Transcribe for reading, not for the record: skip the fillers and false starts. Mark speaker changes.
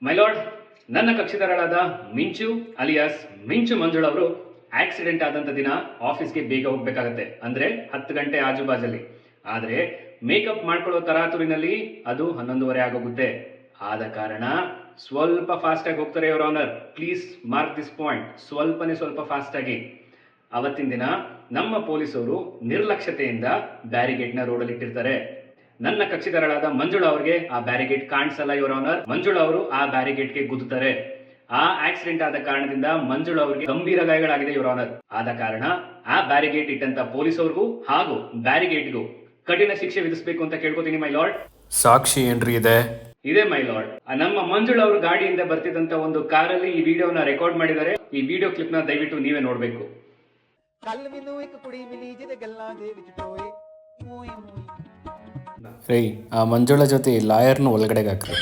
Speaker 1: My lord, ನನ್ನ ಕಕ್ಷಿದಾರರಾದ ಮಿಂಚು alias ಮಿಂಚು ಮಂಜುಳ್ ಅವರು ಆಕ್ಸಿಡೆಂಟ್ ಆದಂಥ ದಿನ ಆಫೀಸ್ಗೆ ಬೇಗ ಹೋಗ್ಬೇಕಾಗತ್ತೆ, ಅಂದ್ರೆ 10 ಗಂಟೆ ಆಜುಬಾಜಲ್ಲಿ. ಆದರೆ ಮೇಕಪ್ ಮಾಡ್ಕೊಳ್ಳೋ ತರಾತುರಿನಲ್ಲಿ ಅದು 11:30 ಆಗೋಗುತ್ತೆ. ಆದ ಕಾರಣ ಸ್ವಲ್ಪ ಫಾಸ್ಟ್ ಆಗಿ ಹೋಗ್ತಾರೆ your honour. Please mark this point, ಸ್ವಲ್ಪ ಫಾಸ್ಟ್ ಆಗಿ. ಅವತ್ತಿನ ದಿನ ನಮ್ಮ ಪೊಲೀಸರು ನಿರ್ಲಕ್ಷ್ಯತೆಯಿಂದ ಬ್ಯಾರಿಗೇಡ್ನ ರೋಡಲ್ಲಿ ಇಟ್ಟಿರ್ತಾರೆ. ನನ್ನ ಕಕ್ಷಿದಾರರಾದ ಮಂಜುಳಾ ಅವರಿಗೆ ಆ ಬ್ಯಾರಿಗೇಡ್ ಕಾಣಿಸಲ್ಲ ಯುವರ್ ಆನರ್. ಮಂಜುಳಾ ಅವರು ಆ ಬ್ಯಾರಿಗೇಡ್ಗೆ ಗುದ್ದುತ್ತಾರೆ. ಆ ಆಕ್ಸಿಡೆಂಟ್ ಆದ ಕಾರಣದಿಂದ ಮಂಜುಳಾ ಅವರಿಗೆ ಗಂಭೀರ ಗಾಯಗಳಾಗಿದೆ ಯುವರ್ ಆನರ್. ಆದ ಕಾರಣ ಆ ಬ್ಯಾರಿಗೇಡ್ ಇಟ್ಟಂತ ಪೊಲೀಸರಿಗೂ ಹಾಗೂ ಬ್ಯಾರಿಗೇಡ್ಗೂ ಕಠಿಣ ಶಿಕ್ಷೆ ವಿಧಿಸಬೇಕು ಅಂತ ಕೇಳ್ಕೊತೀನಿ ಮೈ ಲಾರ್ಡ್.
Speaker 2: ಸಾಕ್ಷಿ ಏನ್ರಿ ಇದೆ
Speaker 1: ಮೈ ಲಾರ್ಡ್. ನಮ್ಮ ಮಂಜುಳಾ ಅವರು ಗಾಡಿಯಿಂದ ಬರ್ತಿದ್ದಂತ ಒಂದು ಕಾರಲ್ಲಿ ಈ ವಿಡಿಯೋನ ರೆಕಾರ್ಡ್ ಮಾಡಿದ್ದಾರೆ. ಈ ವಿಡಿಯೋ ಕ್ಲಿಪ್ ನ ದಯವಿಟ್ಟು ನೀವೇ ನೋಡ್ಬೇಕು.
Speaker 2: ರೀ, ಆ ಮಂಜುಳ ಜೊತೆ ಲಾಯರ್ನು ಒಳಗಡೆಗೆ ಹಾಕ್ರಿ.